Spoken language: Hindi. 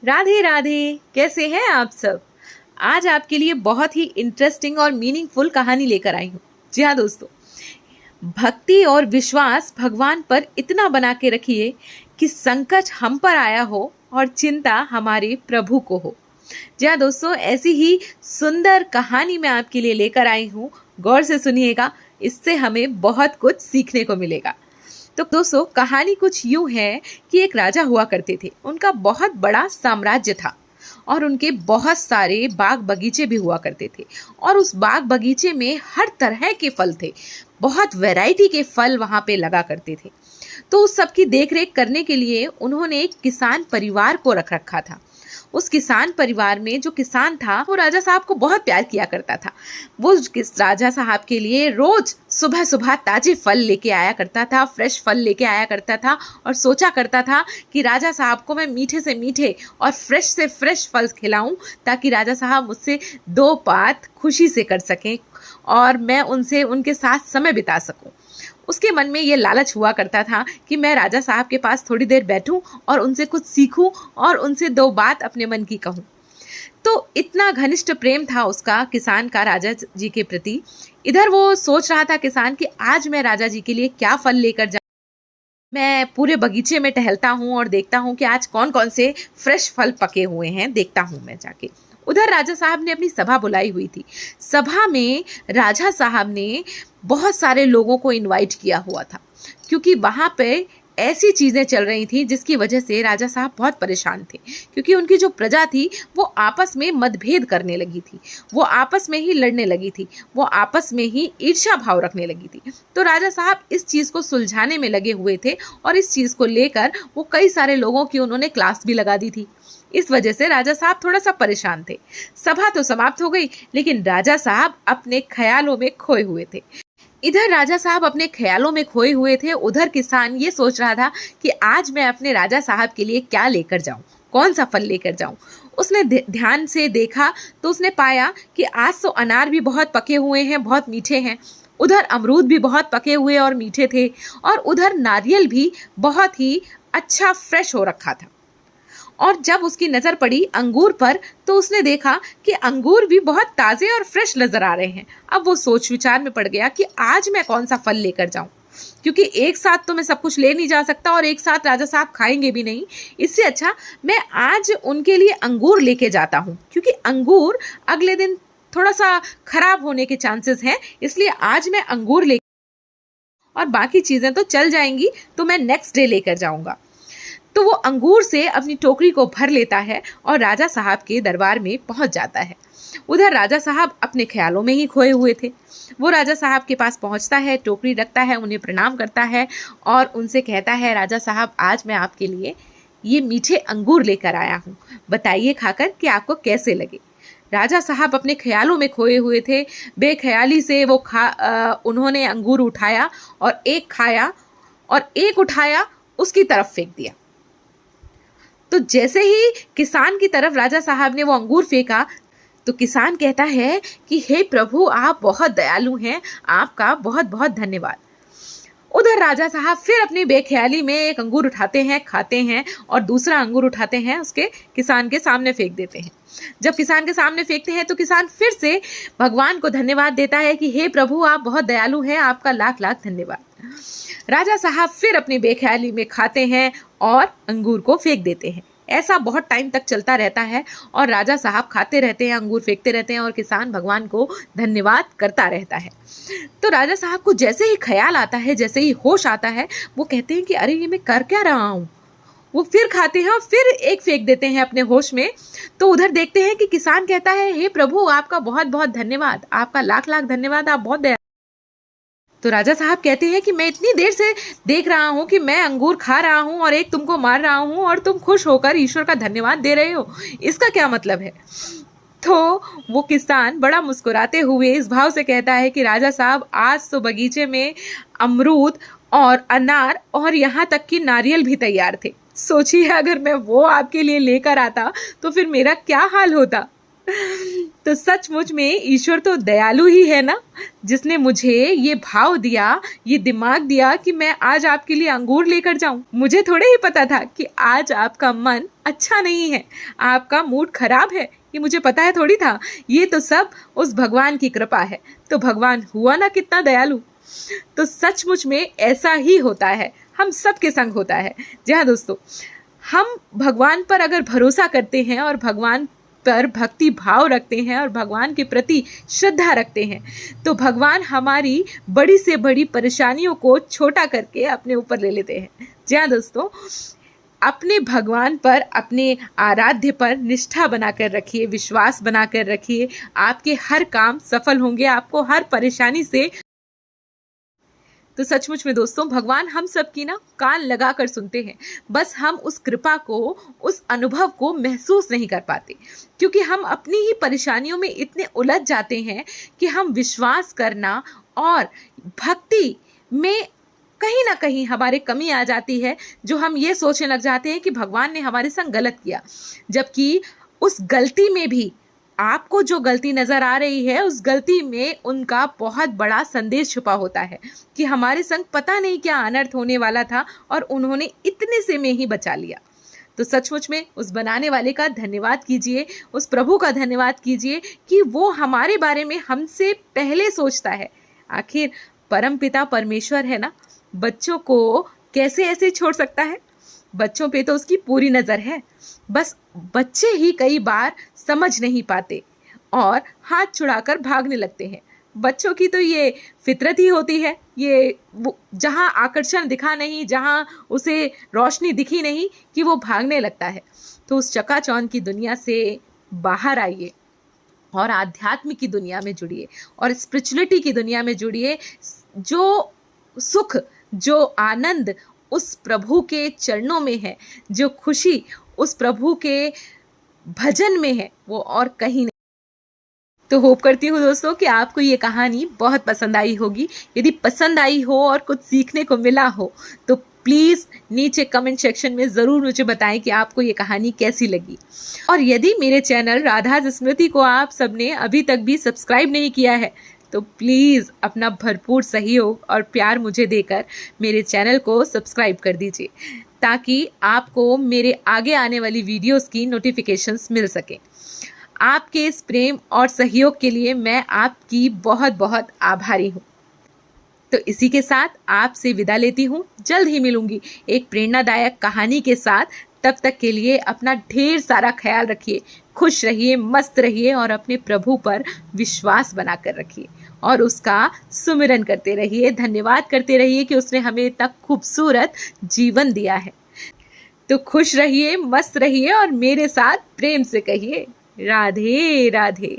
राधे राधे। कैसे हैं आप सब। आज आपके लिए बहुत ही इंटरेस्टिंग और मीनिंगफुल कहानी लेकर आई हूँ। जी हाँ दोस्तों, भक्ति और विश्वास भगवान पर इतना बना के रखिए कि संकट हम पर आया हो और चिंता हमारे प्रभु को हो। जी हाँ दोस्तों, ऐसी ही सुंदर कहानी मैं आपके लिए लेकर आई हूँ। गौर से सुनिएगा, इससे हमें बहुत कुछ सीखने को मिलेगा। तो दोस्तों, कहानी कुछ यूं है कि एक राजा हुआ करते थे। उनका बहुत बड़ा साम्राज्य था और उनके बहुत सारे बाग बगीचे भी हुआ करते थे और उस बाग बगीचे में हर तरह के फल थे। बहुत वैरायटी के फल वहां पे लगा करते थे। तो उस सब की देखरेख करने के लिए उन्होंने एक किसान परिवार को रख रखा था। उस किसान परिवार में जो किसान था वो राजा साहब को बहुत प्यार किया करता था। वो राजा साहब के लिए रोज सुबह सुबह ताजे फल लेके आया करता था, फ्रेश फल लेके आया करता था और सोचा करता था कि राजा साहब को मैं मीठे से मीठे और फ्रेश से फ्रेश फल खिलाऊं ताकि राजा साहब मुझसे दो बात खुशी से कर सकें और मैं उनसे उनके साथ समय बिता सकूं। उसके मन में ये लालच हुआ करता था कि मैं राजा साहब के पास थोड़ी देर बैठूं और उनसे कुछ सीखूं और उनसे दो बात अपने मन की कहूं। तो इतना घनिष्ठ प्रेम था उसका किसान का राजा जी के प्रति। इधर वो सोच रहा था किसान कि आज मैं राजा जी के लिए क्या फल लेकर जाऊं। मैं पूरे बगीचे में टहलता हूँ और देखता हूँ कि आज कौन कौन से फ्रेश फल पके हुए हैं, देखता हूँ मैं जाके। उधर राजा साहब ने अपनी सभा बुलाई हुई थी। सभा में राजा साहब ने बहुत सारे लोगों को इनवाइट किया हुआ था क्योंकि वहां पे ऐसी चीजें चल रही थी जिसकी वजह से राजा साहब बहुत परेशान थे। क्योंकि उनकी जो प्रजा थी वो आपस में मतभेद करने लगी थी, वो आपस में ही लड़ने लगी थी, वो आपस में ही ईर्ष्या भाव रखने लगी थी। तो राजा साहब इस चीज को सुलझाने में लगे हुए थे और इस चीज को लेकर वो कई सारे लोगों की उन्होंने क्लास भी लगा दी थी। इस वजह से राजा साहब थोड़ा सा परेशान थे। सभा तो समाप्त हो गई लेकिन राजा साहब अपने ख्यालों में खोए हुए थे। इधर राजा साहब अपने ख्यालों में खोए हुए थे, उधर किसान ये सोच रहा था कि आज मैं अपने राजा साहब के लिए क्या लेकर जाऊं, कौन सा फल लेकर जाऊं। उसने ध्यान से देखा तो उसने पाया कि आज तो अनार भी बहुत पके हुए हैं, बहुत मीठे हैं। उधर अमरूद भी बहुत पके हुए और मीठे थे और उधर नारियल भी बहुत ही अच्छा फ्रेश हो रखा था। और जब उसकी नजर पड़ी अंगूर पर तो उसने देखा कि अंगूर भी बहुत ताजे और फ्रेश नजर आ रहे हैं। अब वो सोच विचार में पड़ गया कि आज मैं कौन सा फल लेकर जाऊं, क्योंकि एक साथ तो मैं सब कुछ ले नहीं जा सकता और एक साथ राजा साहब खाएंगे भी नहीं। इससे अच्छा मैं आज उनके लिए अंगूर लेके जाता हूं, क्योंकि अंगूर अगले दिन थोड़ा सा खराब होने के चांसेस हैं। इसलिए आज मैं अंगूर ले और बाकी चीजें तो चल जाएंगी तो मैं नेक्स्ट डे लेकर जाऊंगा। तो वो अंगूर से अपनी टोकरी को भर लेता है और राजा साहब के दरबार में पहुंच जाता है। उधर राजा साहब अपने ख्यालों में ही खोए हुए थे। वो राजा साहब के पास पहुंचता है, टोकरी रखता है, उन्हें प्रणाम करता है और उनसे कहता है, राजा साहब आज मैं आपके लिए ये मीठे अंगूर लेकर आया हूँ, बताइए खाकर कि आपको कैसे लगे। राजा साहब अपने ख्यालों में खोए हुए थे। बेख्याली से वो उन्होंने अंगूर उठाया और एक खाया और एक उठाया उसकी तरफ फेंक दिया। तो जैसे ही किसान की तरफ राजा साहब ने वो अंगूर फेंका तो किसान कहता है कि हे प्रभु, आप बहुत दयालु हैं, आपका बहुत बहुत धन्यवाद। उधर राजा साहब फिर अपनी बेख्याली में एक अंगूर उठाते हैं, खाते हैं और दूसरा अंगूर उठाते हैं, उसके किसान के सामने फेंक देते हैं। जब किसान के सामने फेंकते हैं तो किसान फिर से भगवान को धन्यवाद देता है कि हे प्रभु, आप बहुत दयालु हैं, आपका लाख लाख धन्यवाद। राजा साहब फिर अपनी बेख्याली में खाते हैं और अंगूर को फेंक देते हैं। ऐसा बहुत टाइम तक चलता रहता है और राजा साहब खाते रहते हैं, अंगूर फेंकते रहते हैं और किसान भगवान को धन्यवाद करता रहता है। तो राजा साहब को जैसे ही ख्याल आता है, जैसे ही होश आता है, वो कहते हैं कि अरे ये मैं कर क्या रहा हूँ। वो फिर खाते हैं और फिर एक फेंक देते हैं अपने होश में। तो उधर देखते हैं कि किसान कहता है, हे प्रभु, आपका बहुत बहुत धन्यवाद, आपका लाख लाख धन्यवाद, आप बहुत दया। तो राजा साहब कहते हैं कि मैं इतनी देर से देख रहा हूं कि मैं अंगूर खा रहा हूं और एक तुमको मार रहा हूं और तुम खुश होकर ईश्वर का धन्यवाद दे रहे हो, इसका क्या मतलब है। तो वो किसान बड़ा मुस्कुराते हुए इस भाव से कहता है कि राजा साहब, आज तो बगीचे में अमरूद और अनार और यहाँ तक कि नारियल भी तैयार थे। सोचिए अगर मैं वो आपके लिए लेकर आता तो फिर मेरा क्या हाल होता। तो सचमुच में ईश्वर तो दयालु ही है ना, जिसने मुझे ये भाव दिया, ये दिमाग दिया कि मैं आज आपके लिए अंगूर लेकर जाऊं। मुझे थोड़े ही पता था कि आज आपका मन अच्छा नहीं है, आपका मूड खराब है, ये मुझे पता है थोड़ी था। ये तो सब उस भगवान की कृपा है। तो भगवान हुआ ना कितना दयालु। तो सचमुच में ऐसा ही होता है, हम सबके संग होता है। जी हाँ दोस्तों, हम भगवान पर अगर भरोसा करते हैं और भगवान पर भक्ति भाव रखते हैं और भगवान के प्रति श्रद्धा रखते हैं, तो भगवान हमारी बड़ी से बड़ी परेशानियों को छोटा करके अपने ऊपर ले लेते हैं। जी हाँ दोस्तों, अपने भगवान पर, अपने आराध्य पर निष्ठा बनाकर रखिए, विश्वास बनाकर रखिए। आपके हर काम सफल होंगे, आपको हर परेशानी से। तो सचमुच में दोस्तों, भगवान हम सब की ना कान लगा कर सुनते हैं, बस हम उस कृपा को, उस अनुभव को महसूस नहीं कर पाते, क्योंकि हम अपनी ही परेशानियों में इतने उलझ जाते हैं कि हम विश्वास करना और भक्ति में कहीं ना कहीं हमारे कमी आ जाती है, जो हम ये सोचने लग जाते हैं कि भगवान ने हमारे संग गलत किया, जबकि उस गलती में भी आपको जो गलती नजर आ रही है, उस गलती में उनका बहुत बड़ा संदेश छुपा होता है कि हमारे संग पता नहीं क्या अनर्थ होने वाला था और उन्होंने इतने से में ही बचा लिया। तो सचमुच में उस बनाने वाले का धन्यवाद कीजिए, उस प्रभु का धन्यवाद कीजिए कि वो हमारे बारे में हमसे पहले सोचता है। आखिर परमपिता परमेश्वर है ना, बच्चों को कैसे ऐसे छोड़ सकता है? बच्चों पे तो उसकी पूरी नजर है, बस बच्चे ही कई बार समझ नहीं पाते और हाथ छुड़ाकर भागने लगते हैं। बच्चों की तो ये फितरत ही होती है, ये जहाँ आकर्षण दिखा नहीं, जहाँ उसे रोशनी दिखी नहीं, कि वो भागने लगता है। तो उस चकाचौंध की दुनिया से बाहर आइए और आध्यात्म की दुनिया में जुड़िए और स्पिरिचुअलिटी की दुनिया में जुड़िए। जो सुख, जो आनंद उस प्रभु के चरणों में है, जो खुशी उस प्रभु के भजन में है, वो और कहीं नहीं। तो होप करती हूँ दोस्तों कि आपको ये कहानी बहुत पसंद आई होगी। यदि पसंद आई हो और कुछ सीखने को मिला हो तो प्लीज़ नीचे कमेंट सेक्शन में ज़रूर मुझे बताएं कि आपको ये कहानी कैसी लगी। और यदि मेरे चैनल राधा स्मृति को आप सबने अभी तक भी सब्सक्राइब नहीं किया है तो प्लीज़ अपना भरपूर सहयोग और प्यार मुझे देकर मेरे चैनल को सब्सक्राइब कर दीजिए, ताकि आपको मेरे आगे आने वाली वीडियोस की नोटिफिकेशंस मिल सके। आपके इस प्रेम और सहयोग के लिए मैं आपकी बहुत बहुत आभारी हूँ। तो इसी के साथ आपसे विदा लेती हूँ। जल्द ही मिलूंगी एक प्रेरणादायक कहानी के साथ। तब तक के लिए अपना ढेर सारा ख्याल रखिए, खुश रहिए, मस्त रहिए और अपने प्रभु पर विश्वास बनाकर रखिए और उसका सुमिरन करते रहिए, धन्यवाद करते रहिए कि उसने हमें इतना खूबसूरत जीवन दिया है। तो खुश रहिए, मस्त रहिए और मेरे साथ प्रेम से कहिए राधे राधे।